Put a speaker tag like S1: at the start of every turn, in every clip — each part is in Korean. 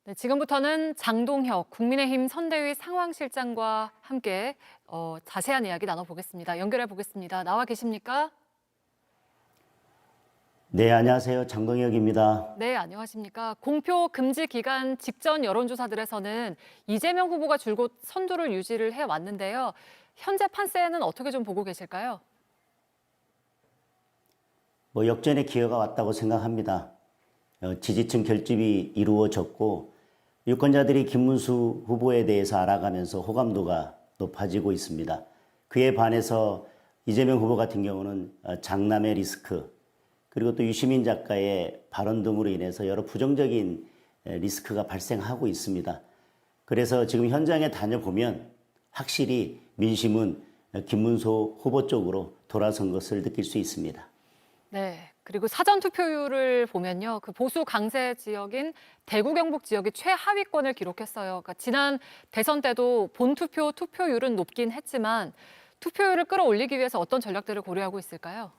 S1: 네, 지금부터는 장동혁 국민의힘 선대위 상황실장과 함께 자세한 이야기 나눠보겠습니다. 연결해 보겠습니다. 나와 계십니까?
S2: 네, 안녕하세요. 장동혁입니다.
S1: 네, 안녕하십니까? 공표 금지 기간 직전 여론조사들에서는 이재명 후보가 줄곧 선두를 유지를 해왔는데요. 현재 판세는 어떻게 좀 보고 계실까요?
S2: 역전의 기회가 왔다고 생각합니다. 지지층 결집이 이루어졌고 유권자들이 김문수 후보에 대해서 알아가면서 호감도가 높아지고 있습니다. 그에 반해서 이재명 후보 같은 경우는 장남의 리스크 그리고 또 유시민 작가의 발언 등으로 인해서 여러 부정적인 리스크가 발생하고 있습니다. 그래서 지금 현장에 다녀보면 확실히 민심은 김문수 후보 쪽으로 돌아선 것을 느낄 수 있습니다.
S1: 네. 그리고 사전 투표율을 보면요. 그 보수 강세 지역인 대구 경북 지역이 최하위권을 기록했어요. 그러니까 지난 대선 때도 본투표 투표율은 높긴 했지만 투표율을 끌어올리기 위해서 어떤 전략들을 고려하고 있을까요?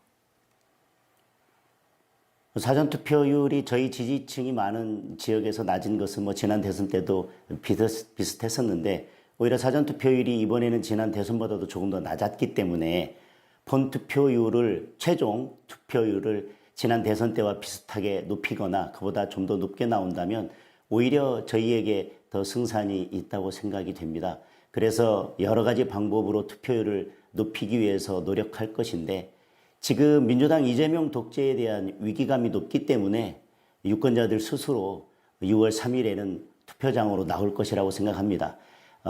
S2: 사전 투표율이 저희 지지층이 많은 지역에서 낮은 것은 지난 대선 때도 비슷했었는데 오히려 사전 투표율이 이번에는 지난 대선보다도 조금 더 낮았기 때문에 본 투표율을 최종 투표율을 지난 대선 때와 비슷하게 높이거나 그보다 좀 더 높게 나온다면 오히려 저희에게 더 승산이 있다고 생각이 됩니다. 그래서 여러 가지 방법으로 투표율을 높이기 위해서 노력할 것인데 지금 민주당 이재명 독재에 대한 위기감이 높기 때문에 유권자들 스스로 6월 3일에는 투표장으로 나올 것이라고 생각합니다.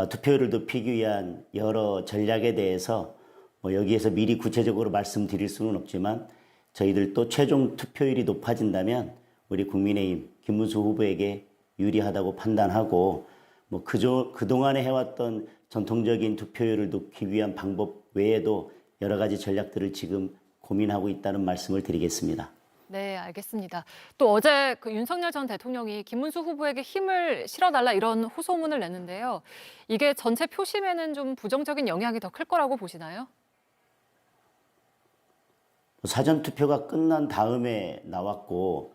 S2: 투표율을 높이기 위한 여러 전략에 대해서 여기에서 미리 구체적으로 말씀드릴 수는 없지만 저희들 또 최종 투표율이 높아진다면 우리 국민의힘 김문수 후보에게 유리하다고 판단하고 그동안에 해왔던 전통적인 투표율을 높이기 위한 방법 외에도 여러 가지 전략들을 지금 고민하고 있다는 말씀을 드리겠습니다.
S1: 네, 알겠습니다. 또 어제 그 윤석열 전 대통령이 김문수 후보에게 힘을 실어달라 이런 호소문을 냈는데요. 이게 전체 표심에는 좀 부정적인 영향이 더 클 거라고 보시나요?
S2: 사전투표가 끝난 다음에 나왔고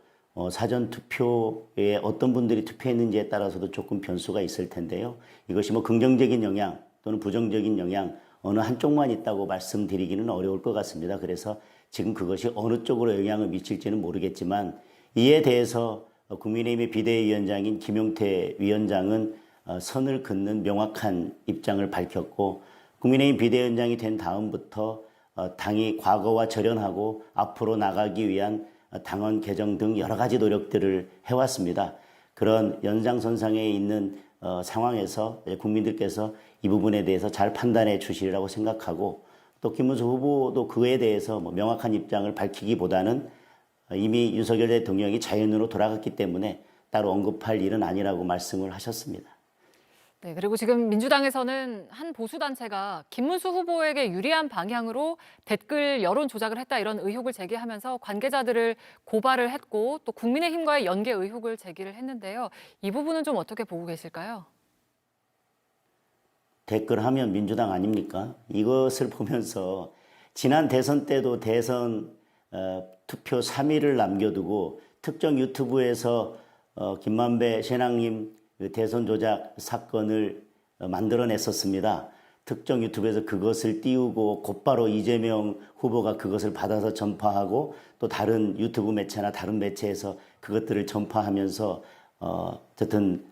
S2: 사전투표에 어떤 분들이 투표했는지에 따라서도 조금 변수가 있을 텐데요. 이것이 긍정적인 영향 또는 부정적인 영향 어느 한쪽만 있다고 말씀드리기는 어려울 것 같습니다. 그래서 지금 그것이 어느 쪽으로 영향을 미칠지는 모르겠지만 이에 대해서 국민의힘의 비대위원장인 김용태 위원장은 선을 긋는 명확한 입장을 밝혔고 국민의힘 비대위원장이 된 다음부터 당이 과거와 절연하고 앞으로 나가기 위한 당원 개정 등 여러 가지 노력들을 해왔습니다. 그런 연장선상에 있는 상황에서 국민들께서 이 부분에 대해서 잘 판단해 주시리라고 생각하고 또 김문수 후보도 그에 대해서 명확한 입장을 밝히기보다는 이미 윤석열 대통령이 자연으로 돌아갔기 때문에 따로 언급할 일은 아니라고 말씀을 하셨습니다.
S1: 네, 그리고 지금 민주당에서는 한 보수단체가 김문수 후보에게 유리한 방향으로 댓글 여론 조작을 했다 이런 의혹을 제기하면서 관계자들을 고발을 했고 또 국민의힘과의 연계 의혹을 제기를 했는데요. 이 부분은 좀 어떻게 보고 계실까요?
S2: 댓글 하면 민주당 아닙니까? 이것을 보면서 지난 대선 때도 대선 투표 3일을 남겨두고 특정 유튜브에서 김만배 신앙님 대선 조작 사건을 만들어냈었습니다. 특정 유튜브에서 그것을 띄우고 곧바로 이재명 후보가 그것을 받아서 전파하고 또 다른 유튜브 매체나 다른 매체에서 그것들을 전파하면서 어떤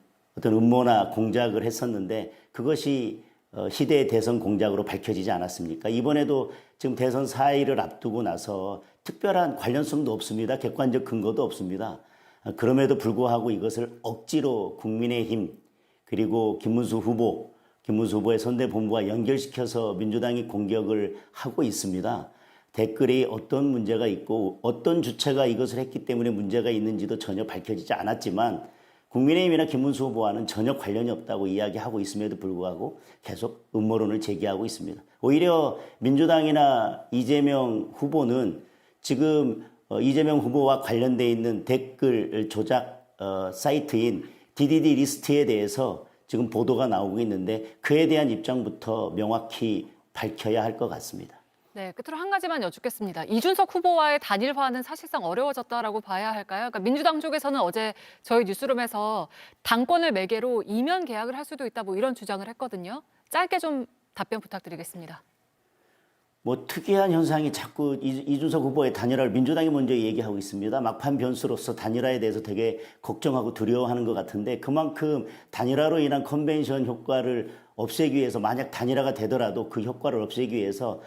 S2: 음모나 공작을 했었는데 그것이 시대의 대선 공작으로 밝혀지지 않았습니까? 이번에도 지금 대선 4일을 앞두고 나서 특별한 관련성도 없습니다. 객관적 근거도 없습니다. 그럼에도 불구하고 이것을 억지로 국민의힘 그리고 김문수 후보의 선대본부와 연결시켜서 민주당이 공격을 하고 있습니다. 댓글이 어떤 문제가 있고 어떤 주체가 이것을 했기 때문에 문제가 있는지도 전혀 밝혀지지 않았지만 국민의힘이나 김문수 후보와는 전혀 관련이 없다고 이야기하고 있음에도 불구하고 계속 음모론을 제기하고 있습니다. 오히려 민주당이나 이재명 후보는 지금 이재명 후보와 관련되어 있는 댓글 조작 사이트인 DDD 리스트에 대해서 지금 보도가 나오고 있는데 그에 대한 입장부터 명확히 밝혀야 할 것 같습니다.
S1: 네, 끝으로 한 가지만 여쭙겠습니다. 이준석 후보와의 단일화는 사실상 어려워졌다라고 봐야 할까요? 그러니까 민주당 쪽에서는 어제 저희 뉴스룸에서 당권을 매개로 이면 계약을 할 수도 있다, 뭐 이런 주장을 했거든요. 짧게 좀 답변 부탁드리겠습니다.
S2: 뭐 특이한 현상이 자꾸 이준석 후보의 단일화를 민주당이 먼저 얘기하고 있습니다. 막판 변수로서 단일화에 대해서 되게 걱정하고 두려워하는 것 같은데, 그만큼 단일화로 인한 컨벤션 효과를 없애기 위해서, 만약 단일화가 되더라도 그 효과를 없애기 위해서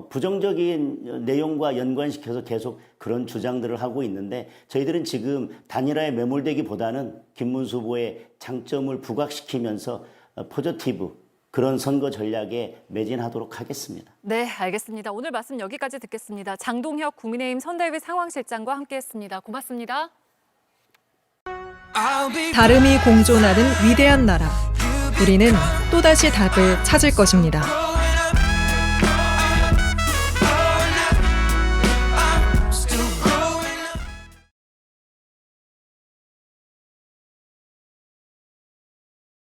S2: 부정적인 내용과 연관시켜서 계속 그런 주장들을 하고 있는데, 저희들은 지금 단일화에 매몰되기보다는 김문수 후보의 장점을 부각시키면서 포지티브 그런 선거 전략에 매진하도록 하겠습니다.
S1: 네, 알겠습니다. 오늘 말씀 여기까지 듣겠습니다. 장동혁 국민의힘 선대위 상황실장과 함께했습니다. 고맙습니다.
S3: 다름이 공존하는 위대한 나라. 우리는 또다시 답을 찾을 것입니다.